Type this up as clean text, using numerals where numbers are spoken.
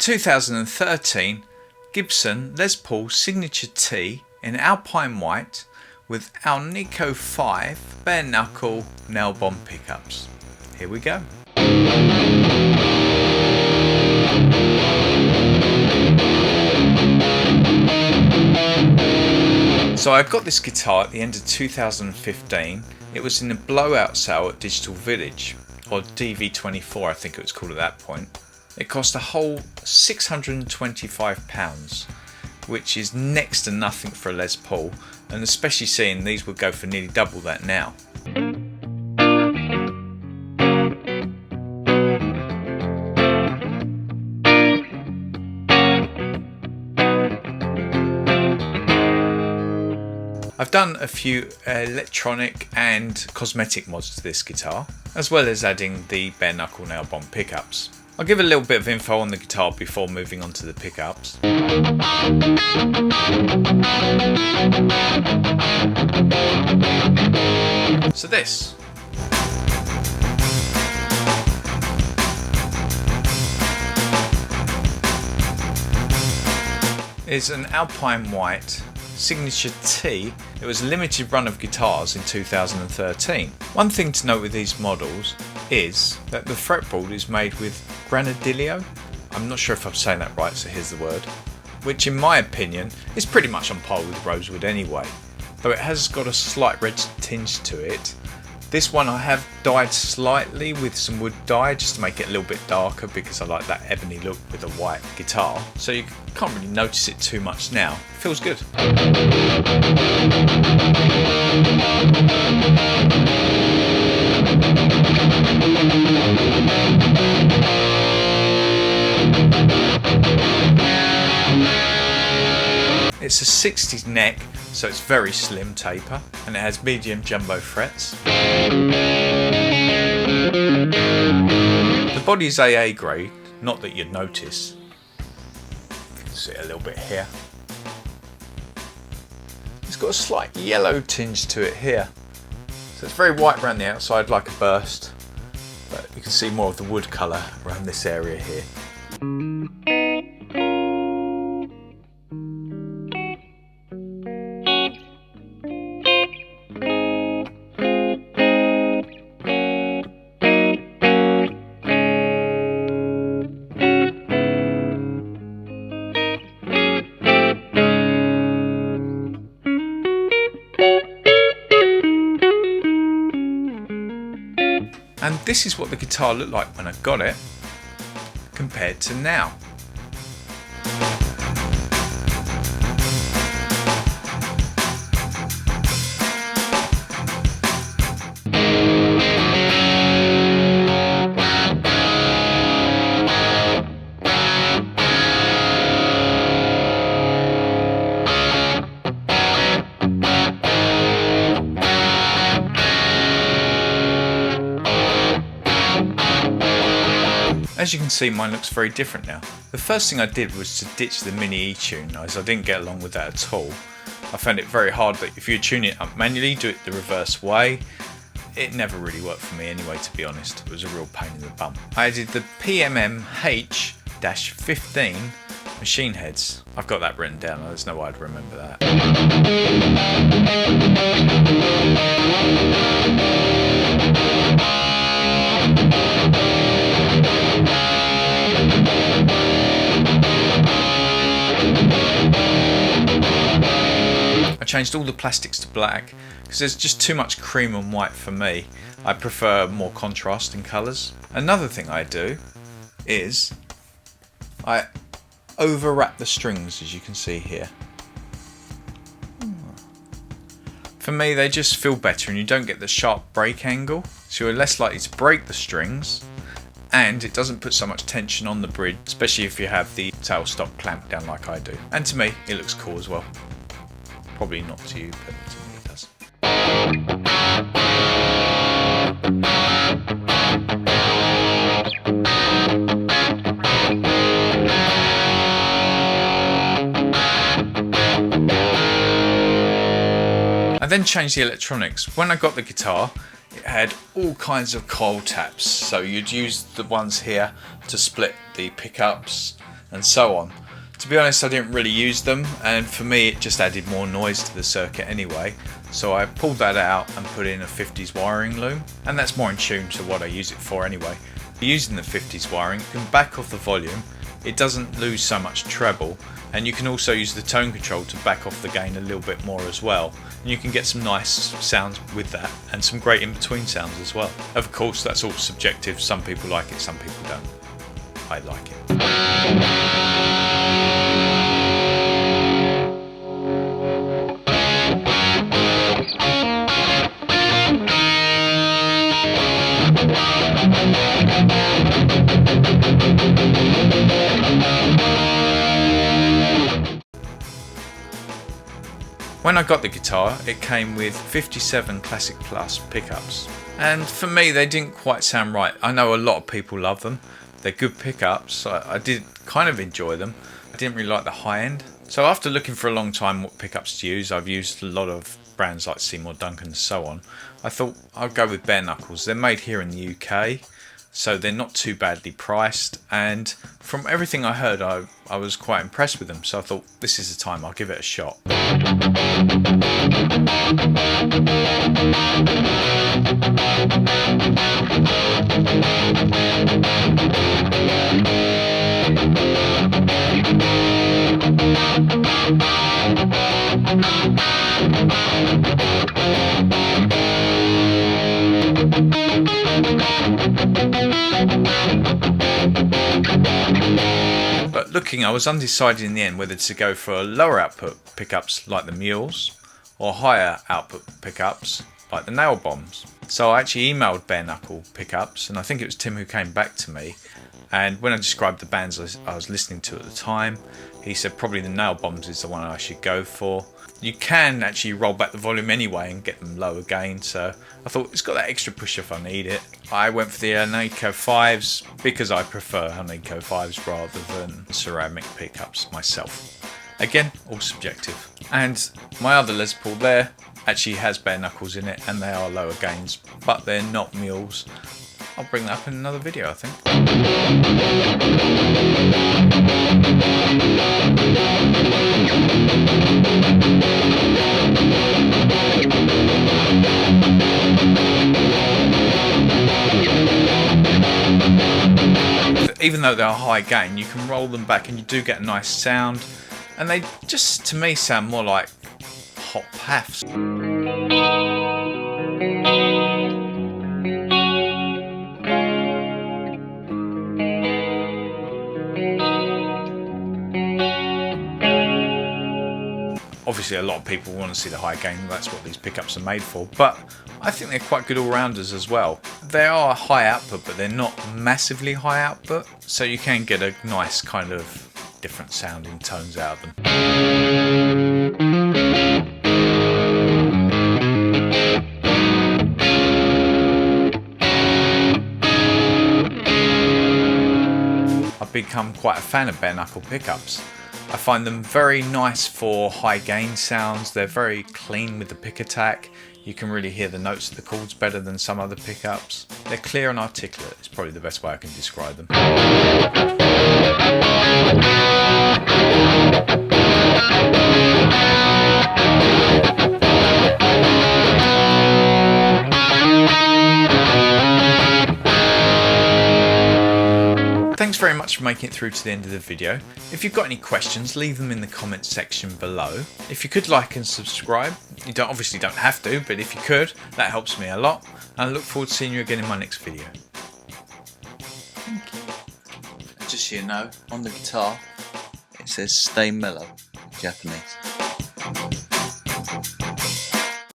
2013 Gibson Les Paul Signature T in Alpine White with Alnico 5 Bare Knuckle Nailbomb pickups. Here we go. So I got this guitar at the end of 2015. It was in a blowout sale at Digital Village, or DV24 I think it was called at that point. It cost a whole £625, which is next to nothing for a Les Paul, and especially seeing these would go for nearly double that now. I've done a few electronic and cosmetic mods to this guitar, as well as adding the Bare Knuckle Nailbomb pickups. I'll give a little bit of info on the guitar before moving on to the pickups. So this is an Alpine White Signature T. It was a limited run of guitars in 2013. One thing to note with these models is that the fretboard is made with granadillo. I'm not sure if I'm saying that right, so here's the word, which in my opinion is pretty much on par with rosewood anyway, though it has got a slight red tinge to it. This one I have dyed slightly with some wood dye just to make it a little bit darker because I like that ebony look with a white guitar, so you can't really notice it too much now. It feels good. It's a 60s neck, so it's very slim taper, and it has medium jumbo frets. The body is AA grade, not that you'd notice. You can see it a little bit here. It's got a slight yellow tinge to it here, so it's very white around the outside like a burst, but you can see more of the wood colour around this area here. And this is what the guitar looked like when I got it, compared to now. As you can see, mine looks very different now. The first thing I did was to ditch the mini E-tune, as I didn't get along with that at all. I found it very hard that if you tune it up manually, do it the reverse way. It never really worked for me anyway, to be honest. It was a real pain in the bum. I added the PMM-H-15 machine heads. I've got that written down, there's no way I'd remember that. I changed all the plastics to black because there's just too much cream and white for me. I prefer more contrast in colours. Another thing I do is I overwrap the strings, as you can see here. For me, they just feel better and you don't get the sharp break angle, so you're less likely to break the strings, and it doesn't put so much tension on the bridge, especially if you have the tailstock clamped down like I do. And to me, it looks cool as well. Probably not to you, but to me it does. I then changed the electronics. When I got the guitar, it had all kinds of coil taps, so you'd use the ones here to split the pickups, and so on. To be honest, I didn't really use them, and for me it just added more noise to the circuit anyway, so I pulled that out and put in a 50s wiring loom, and that's more in tune to what I use it for anyway. Using the 50s wiring, you can back off the volume, it doesn't lose so much treble, and you can also use the tone control to back off the gain a little bit more as well, and you can get some nice sounds with that and some great in-between sounds as well. Of course, that's all subjective, some people like it, some people don't. I like it. When I got the guitar, it came with 57 Classic Plus pickups, and for me they didn't quite sound right. I know a lot of people love them, they're good pickups, I did kind of enjoy them. I didn't really like the high end, so after looking for a long time what pickups to use, I've used a lot of brands like Seymour Duncan and so on. I thought I'd go with Bare Knuckles. They're made here in the UK, so they're not too badly priced, and from everything I heard I was quite impressed with them, so I thought this is the time, I'll give it a shot. But looking, I was undecided in the end whether to go for lower output pickups like the Mules or higher output pickups like the Nailbombs. So I actually emailed Bare Knuckle pickups, and I think it was Tim who came back to me, and when I described the bands I was listening to at the time, he said probably the Nailbombs is the one I should go for. You can actually roll back the volume anyway and get them lower gain, so I thought it's got that extra push if I need it. I went for the Alnico 5s because I prefer Alnico 5s rather than ceramic pickups myself. Again, all subjective. And my other Les Paul there actually has Bare Knuckles in it, and they are lower gains, but they're not Mules. I'll bring that up in another video, I think. Even though they are high gain, you can roll them back and you do get a nice sound, and they just, to me, sound more like hot paffs. Obviously a lot of people want to see the high gain, that's what these pickups are made for, but I think they're quite good all-rounders as well. They are high output, but they're not massively high output, so you can get a nice kind of different sounding tones out of them. I've become quite a fan of Bare Knuckle pickups. I find them very nice for high gain sounds. They're very clean with the pick attack. You can really hear the notes of the chords better than some other pickups. They're clear and articulate. It's probably the best way I can describe them. Thanks very much for making it through to the end of the video. If you've got any questions, leave them in the comments section below. If you could like and subscribe, you obviously don't have to, but if you could, that helps me a lot. And I look forward to seeing you again in my next video. Thank you. Just so you know, on the guitar, it says "Stay Mellow" in Japanese.